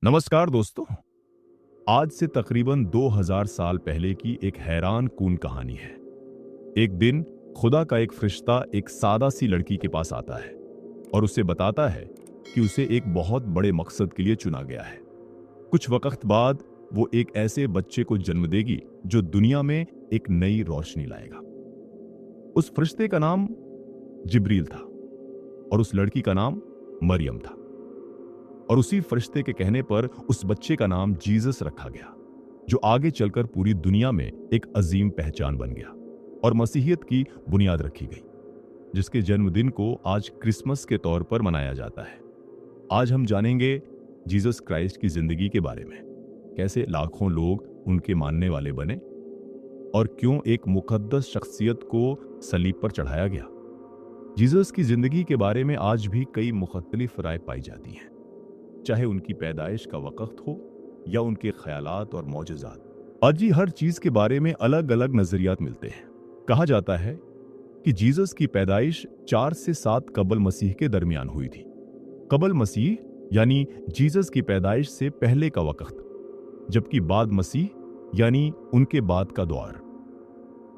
नमस्कार दोस्तों। आज से तकरीबन 2000 साल पहले की एक हैरान कून कहानी है। एक दिन खुदा का एक फरिश्ता एक सादा सी लड़की के पास आता है और उसे बताता है कि उसे एक बहुत बड़े मकसद के लिए चुना गया है। कुछ वक्त बाद वो एक ऐसे बच्चे को जन्म देगी जो दुनिया में एक नई रोशनी लाएगा। उस फरिश्ते का नाम जिब्रील था और उस लड़की का नाम मरियम था। और उसी फरिश्ते के कहने पर उस बच्चे का नाम जीसस रखा गया, जो आगे चलकर पूरी दुनिया में एक अजीम पहचान बन गया और मसीहियत की बुनियाद रखी गई, जिसके जन्मदिन को आज क्रिसमस के तौर पर मनाया जाता है। आज हम जानेंगे जीसस क्राइस्ट की जिंदगी के बारे में, कैसे लाखों लोग उनके मानने वाले बने और क्यों एक मुकद्दस शख्सियत को सलीब पर चढ़ाया गया। जीसस की जिंदगी के बारे में आज भी कई मुख्तलिफ राय पाई जाती हैं, चाहे उनकी पैदाइश का वक्त हो या उनके ख्यालात और मौजज़ात। आज ही हर चीज के बारे में अलग अलग नजरियात मिलते हैं। कहा जाता है कि जीसस की पैदाइश 4 से 7 कबल मसीह के दरमियान हुई थी। कबल मसीह यानी जीसस की पैदाइश से पहले का वक्त, जबकि बाद मसीह यानी उनके बाद का दौर।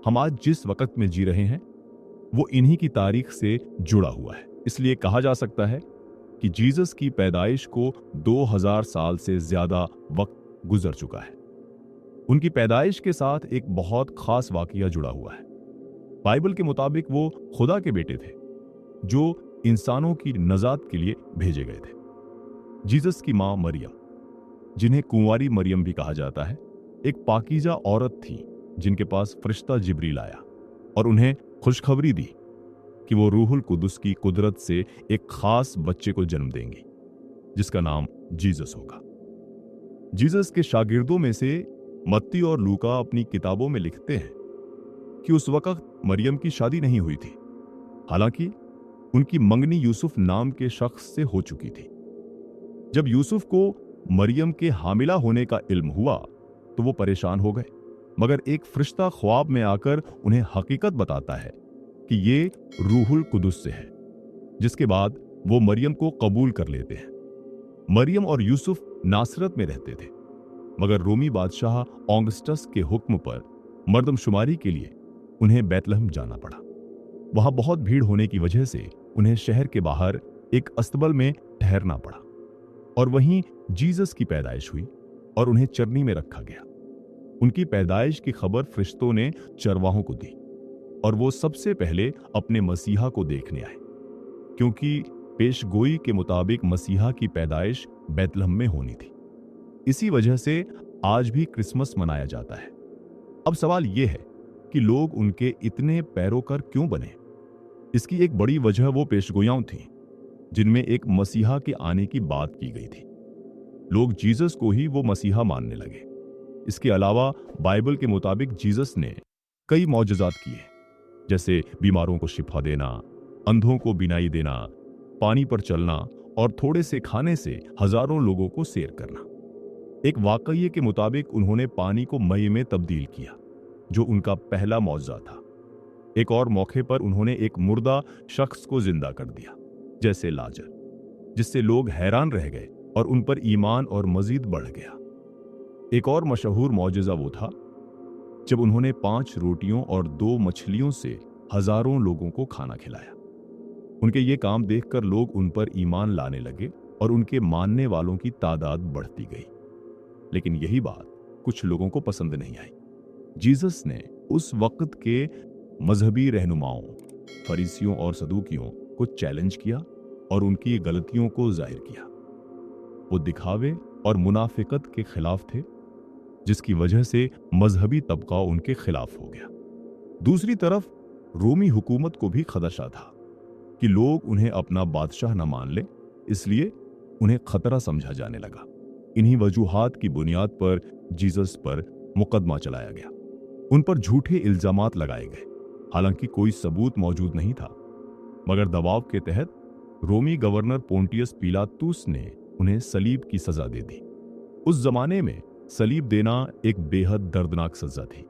हम आज जिस वक्त में जी रहे हैं वो इन्हीं की तारीख से जुड़ा हुआ है। इसलिए कहा जा सकता है कि जीसस की पैदाइश को 2000 साल से ज्यादा वक्त गुजर चुका है। उनकी पैदाइश के साथ एक बहुत खास वाकया जुड़ा हुआ है। बाइबल के मुताबिक वो खुदा के बेटे थे, जो इंसानों की नजात के लिए भेजे गए थे। जीसस की मां मरियम, जिन्हें कुंवारी मरियम भी कहा जाता है, एक पाकीज़ा औरत थी जिनके पास फरिश्ता जिब्रील आया और उन्हें खुशखबरी दी कि वो रूहुल कुदुस की कुदरत से एक खास बच्चे को जन्म देंगी, जिसका नाम जीसस होगा। जीसस के शागिर्दों में से मत्ती और लूका अपनी किताबों में लिखते हैं कि उस वक्त मरियम की शादी नहीं हुई थी, हालांकि उनकी मंगनी यूसुफ नाम के शख्स से हो चुकी थी। जब यूसुफ को मरियम के हामिला होने का इल्म हुआ तो वो परेशान हो गए, मगर एक फरिश्ता ख्वाब में आकर उन्हें हकीकत बताता है कि ये रूहुल कुदुस से है, जिसके बाद वो मरियम को कबूल कर लेते हैं। मरियम और यूसुफ नासरत में रहते थे, मगर रोमी बादशाह ऑगस्टस के हुक्म पर मर्दमशुमारी के लिए उन्हें बैतलहम जाना पड़ा। वहां बहुत भीड़ होने की वजह से उन्हें शहर के बाहर एक अस्तबल में ठहरना पड़ा और वहीं जीसस की पैदाइश हुई और उन्हें चरनी में रखा गया। उनकी पैदाइश की खबर फरिश्तों ने चरवाहों को दी और वो सबसे पहले अपने मसीहा को देखने आए, क्योंकि पेशगोई के मुताबिक मसीहा की पैदाइश बैतलहम में होनी थी। इसी वजह से आज भी क्रिसमस मनाया जाता है। अब सवाल यह है कि लोग उनके इतने पैरोकार क्यों बने। इसकी एक बड़ी वजह वो पेशगोइयां थीं जिनमें एक मसीहा के आने की बात की गई थी। लोग जीसस को ही वो मसीहा मानने लगे। इसके अलावा बाइबल के मुताबिक जीसस ने कई मौजज़ात किए, जैसे बीमारों को शिफा देना, अंधों को बिनाई देना, पानी पर चलना और थोड़े से खाने से हजारों लोगों को सैर करना। एक वाकये के मुताबिक उन्होंने पानी को मई में तब्दील किया, जो उनका पहला मौजज़ा था। एक और मौके पर उन्होंने एक मुर्दा शख्स को जिंदा कर दिया, जैसे लाजर, जिससे लोग हैरान रह गए और उन पर ईमान और मजीद बढ़ गया। एक और मशहूर मौजज़ा वो था जब उन्होंने 5 रोटियों और 2 मछलियों से हजारों लोगों को खाना खिलाया। उनके ये काम देखकर लोग उन पर ईमान लाने लगे और उनके मानने वालों की तादाद बढ़ती गई। लेकिन यही बात कुछ लोगों को पसंद नहीं आई। जीसस ने उस वक्त के मजहबी रहनुमाओं, फरीसियों और सदूकियों को चैलेंज किया और उनकी गलतियों को जाहिर किया। वो दिखावे और मुनाफिकत के खिलाफ थे, जिसकी वजह से मजहबी तबका उनके खिलाफ हो गया। दूसरी तरफ रोमी हुकूमत को भी खदशा था कि लोग उन्हें अपना बादशाह न मान ले, इसलिए उन्हें खतरा समझा जाने लगा। इन्हीं वजूहात की बुनियाद पर जीसस पर मुकदमा चलाया गया। उन पर झूठे इल्जामात लगाए गए, हालांकि कोई सबूत मौजूद नहीं था, मगर दबाव के तहत रोमी गवर्नर पोंटियस पिलातुस ने उन्हें सलीब की सजा दे दी। उस जमाने में सलीब देना एक बेहद दर्दनाक सजा थी,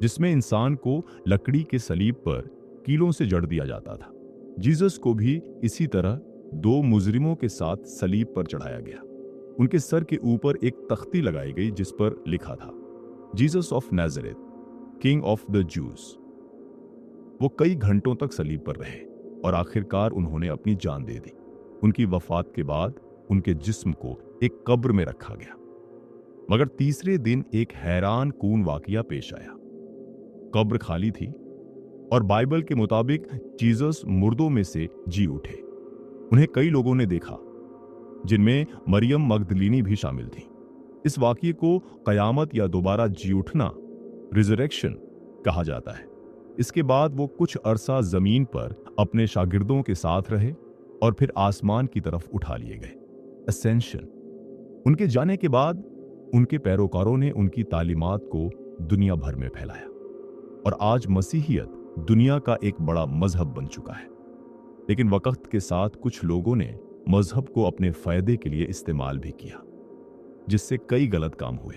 जिसमें इंसान को लकड़ी के सलीब पर कीलों से जड़ दिया जाता था। जीसस को भी इसी तरह 2 मुजरिमों के साथ सलीब पर चढ़ाया गया। उनके सर के ऊपर एक तख्ती लगाई गई जिस पर लिखा था, Jesus of Nazareth, king of the juice. वो कई घंटों तक सलीब पर रहे और आखिरकार उन्होंने अपनी जान दे दी। उनकी वफात के बाद उनके जिस्म को एक कब्र में रखा गया। मगर तीसरे दिन एक हैरान कून वाकया पेश आया। कब्र खाली थी और बाइबल के मुताबिक जीसस मुर्दों में से जी उठे। उन्हें कई लोगों ने देखा, जिनमें मरियम मगदलीनी भी शामिल थी। इस वाकये को कयामत या दोबारा जी उठना, रिजरेक्शन कहा जाता है। इसके बाद वो कुछ अरसा जमीन पर अपने शागिर्दों के साथ रहे और फिर आसमान की तरफ उठा लिए गए, असेंशन। उनके जाने के बाद उनके पैरोकारों ने उनकी तालीमात को दुनिया भर में फैलाया और आज मसीहियत दुनिया का एक बड़ा मजहब बन चुका है। लेकिन वक्त के साथ कुछ लोगों ने मजहब को अपने फायदे के लिए इस्तेमाल भी किया, जिससे कई गलत काम हुए।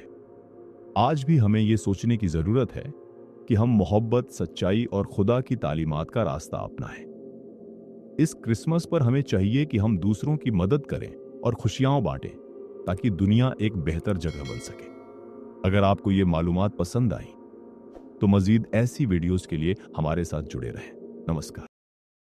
आज भी हमें यह सोचने की जरूरत है कि हम मोहब्बत, सच्चाई और खुदा की तालीमात का रास्ता अपनाएं। इस क्रिसमस पर हमें चाहिए कि हम दूसरों की मदद करें और खुशियां बांटें, ताकि दुनिया एक बेहतर जगह बन सके। अगर आपको ये मालूमात पसंद आई तो मजीद ऐसी वीडियोस के लिए हमारे साथ जुड़े रहें। नमस्कार।